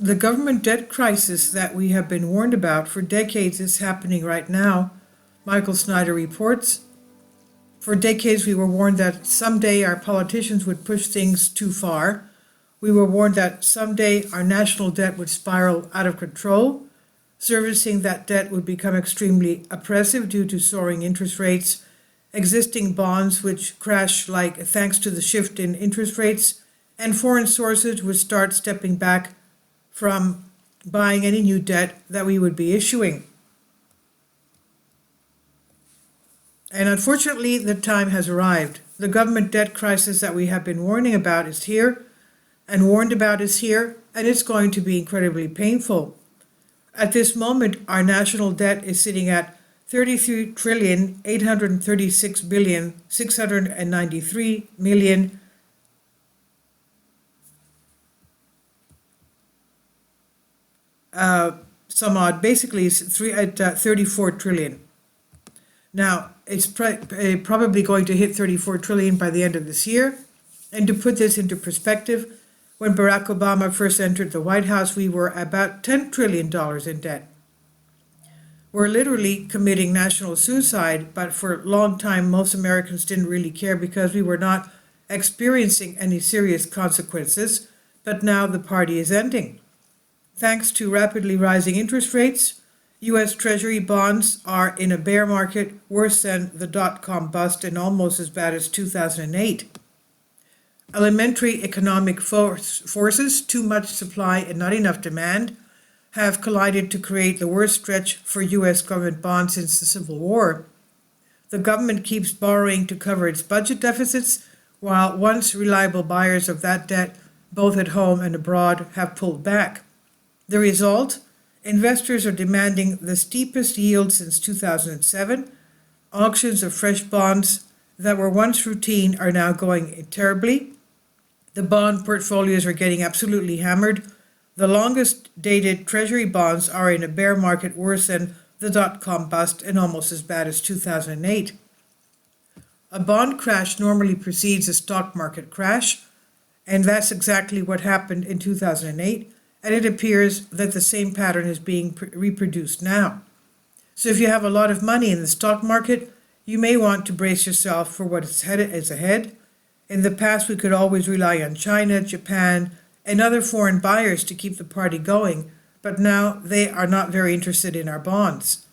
The government debt crisis that we have been warned about for decades is happening right now, Michael Snyder reports. For decades, we were warned that someday our politicians would push things too far. We were warned that someday our national debt would spiral out of control. Servicing that debt would become extremely oppressive due to soaring interest rates, existing bonds which crash thanks to the shift in interest rates, and foreign sources would start stepping back from buying any new debt that we would be issuing. And unfortunately, the time has arrived. The government debt crisis that we have been warning about is here, and warned about is here, and it's going to be incredibly painful. At this moment, our national debt is sitting at 33,836,693,000,000 some odd. Basically, it's at 34 trillion. Now, it's probably going to hit 34 trillion by the end of this year. And to put this into perspective, when Barack Obama first entered the White House, we were about $10 trillion in debt. We're literally committing national suicide, but for a long time, most Americans didn't really care because we were not experiencing any serious consequences. But now the party is ending. Thanks to rapidly rising interest rates, U.S. Treasury bonds are in a bear market worse than the dot-com bust and almost as bad as 2008. Elementary economic forces, too much supply and not enough demand, have collided to create the worst stretch for U.S. government bonds since the Civil War. The government keeps borrowing to cover its budget deficits, while once reliable buyers of that debt, both at home and abroad, have pulled back. The result? Investors are demanding the steepest yield since 2007. Auctions of fresh bonds that were once routine are now going terribly. The bond portfolios are getting absolutely hammered. The longest dated Treasury bonds are in a bear market worse than the dot-com bust and almost as bad as 2008. A bond crash normally precedes a stock market crash, and that's exactly what happened in 2008, and it appears that the same pattern is being reproduced now. So if you have a lot of money in the stock market, you may want to brace yourself for what is ahead. In the past, we could always rely on China, Japan, and other foreign buyers to keep the party going, but now they are not very interested in our bonds.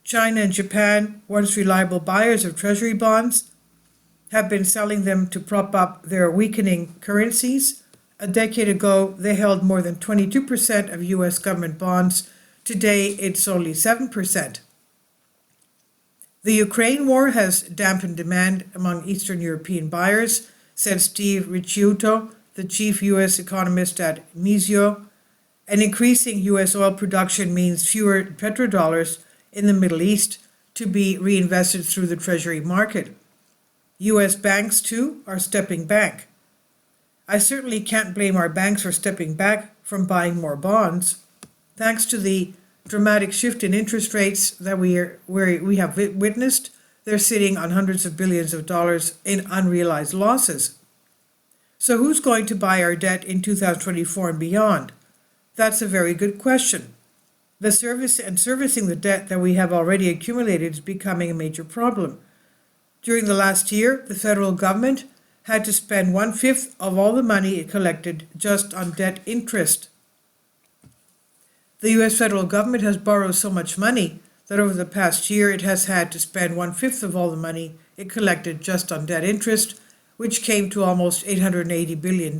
China and Japan, once reliable buyers of treasury bonds, have been selling them to prop up their weakening currencies. A decade ago, they held more than 22% of U.S. government bonds. Today, it's only 7%. The Ukraine war has dampened demand among Eastern European buyers, said Steve Ricciuto, the chief U.S. economist at Mizio. An increasing U.S. oil production means fewer petrodollars in the Middle East to be reinvested through the Treasury market. U.S. banks, too, are stepping back. I certainly can't blame our banks for stepping back from buying more bonds. Thanks to the dramatic shift in interest rates that we have witnessed, they're sitting on hundreds of billions of dollars in unrealized losses. So who's going to buy our debt in 2024 and beyond? That's a very good question. The servicing the debt that we have already accumulated is becoming a major problem. During the last year, the federal government had to spend 1/5 of all the money it collected just on debt interest. The U.S. federal government has borrowed so much money that over the past year it has had to spend 1/5 of all the money it collected just on debt interest, which came to almost $880 billion.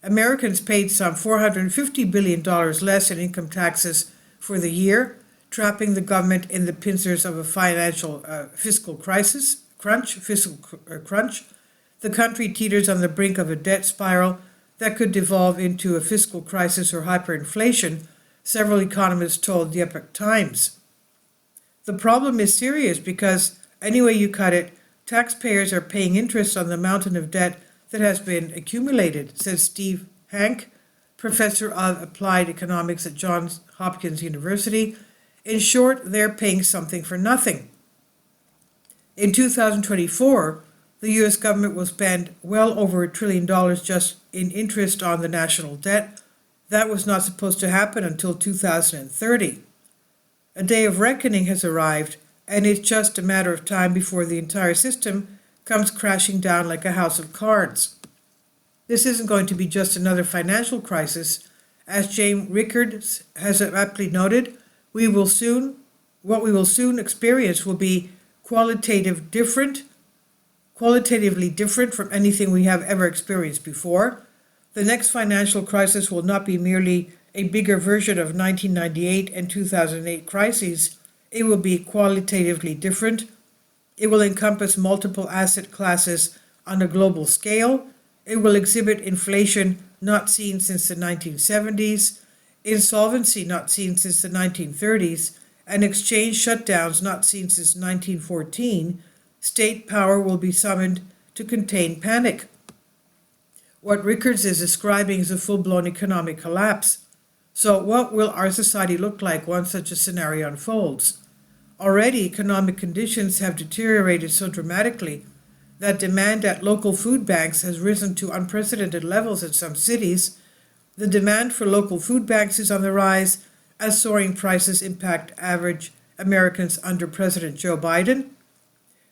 Americans paid some $450 billion less in income taxes for the year, trapping the government in the pincers of a fiscal crunch. The country teeters on the brink of a debt spiral that could devolve into a fiscal crisis or hyperinflation, several economists told the Epoch Times. The problem is serious because, any way you cut it, taxpayers are paying interest on the mountain of debt that has been accumulated, says Steve Hank, professor of applied economics at Johns Hopkins University. In short, they're paying something for nothing. In 2024, the U.S. government will spend well over $1 trillion just in interest on the national debt, That was not supposed to happen until 2030. A day of reckoning has arrived, and it's just a matter of time before the entire system comes crashing down like a house of cards. This isn't going to be just another financial crisis. As James Rickards has aptly noted, what we will soon experience will be qualitatively different from anything we have ever experienced before. The next financial crisis will not be merely a bigger version of 1998 and 2008 crises. It will be qualitatively different. It will encompass multiple asset classes on a global scale. It will exhibit inflation not seen since the 1970s, insolvency not seen since the 1930s, and exchange shutdowns not seen since 1914. State power will be summoned to contain panic. What Rickards is describing is a full-blown economic collapse. So what will our society look like once such a scenario unfolds? Already, economic conditions have deteriorated so dramatically that demand at local food banks has risen to unprecedented levels in some cities. The demand for local food banks is on the rise as soaring prices impact average Americans under President Joe Biden.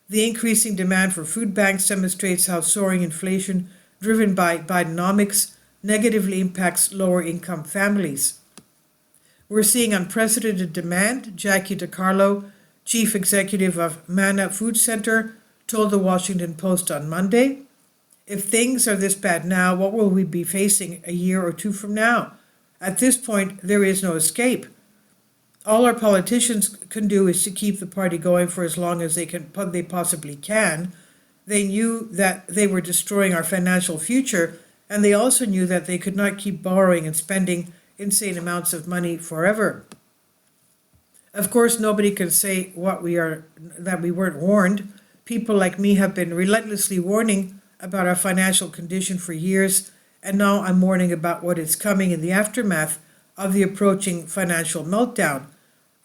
The increasing demand for food banks demonstrates how soaring inflation driven by Bidenomics negatively impacts lower income families. We're seeing unprecedented demand. Jackie DiCarlo, chief executive of Manna Food Center, told the Washington Post on Monday, "If things are this bad now, what will we be facing a year or two from now? At this point, there is no escape. All our politicians can do is to keep the party going for as long as they possibly can. They knew that they were destroying our financial future, and they also knew that they could not keep borrowing and spending insane amounts of money forever." Of course, nobody can say that we weren't warned. People like me have been relentlessly warning about our financial condition for years, and now I'm warning about what is coming in the aftermath of the approaching financial meltdown.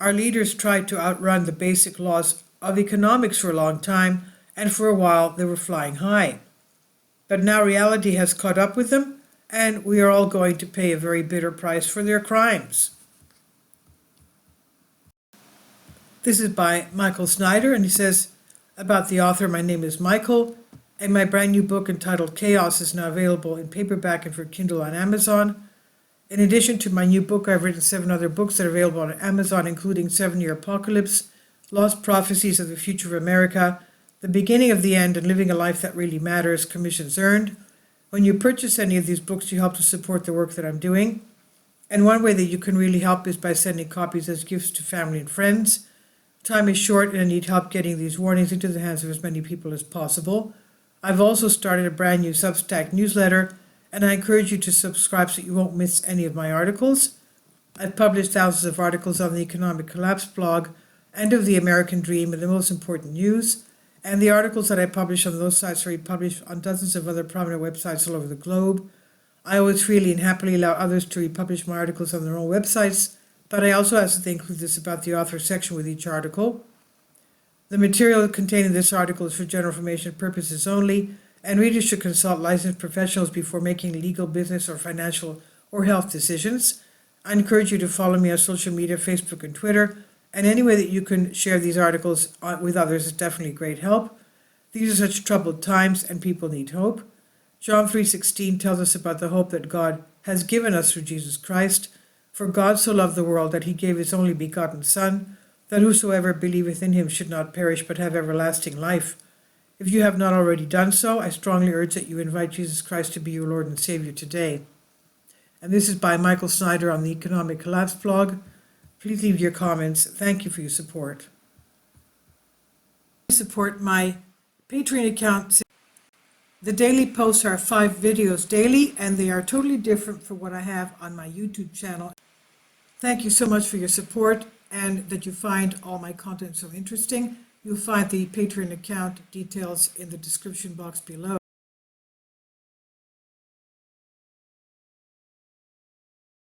Our leaders tried to outrun the basic laws of economics for a long time, and for a while they were flying high. But now reality has caught up with them, and we are all going to pay a very bitter price for their crimes. This is by Michael Snyder, and he says about the author, "My name is Michael, and my brand new book entitled Chaos is now available in paperback and for Kindle on Amazon. In addition to my new book, I've written 7 other books that are available on Amazon, including 7-Year Apocalypse, Lost Prophecies of the Future of America, The Beginning of the End, and Living a Life That Really Matters, commissions earned. When you purchase any of these books, you help to support the work that I'm doing. And one way that you can really help is by sending copies as gifts to family and friends. Time is short, and I need help getting these warnings into the hands of as many people as possible. I've also started a brand new Substack newsletter, and I encourage you to subscribe so you won't miss any of my articles. I've published thousands of articles on the Economic Collapse blog, End of the American Dream, and the most important news. And the articles that I publish on those sites are republished on dozens of other prominent websites all over the globe. I always freely and happily allow others to republish my articles on their own websites, but I also ask that they include this about the author section with each article. The material contained in this article is for general information purposes only, and readers should consult licensed professionals before making legal, business, or financial or health decisions. I encourage you to follow me on social media, Facebook and Twitter, and any way that you can share these articles with others is definitely great help. These are such troubled times, and people need hope. John 3:16 tells us about the hope that God has given us through Jesus Christ. For God so loved the world that he gave his only begotten Son, that whosoever believeth in him should not perish but have everlasting life. If you have not already done so, I strongly urge that you invite Jesus Christ to be your Lord and Savior today. And this is by Michael Snyder on the Economic Collapse blog. Please leave your comments. Thank you for your support. Support my Patreon account. The daily posts are 5 videos daily, and they are totally different from what I have on my YouTube channel. Thank you so much for your support, and that you find all my content so interesting. You'll find the Patreon account details in the description box below.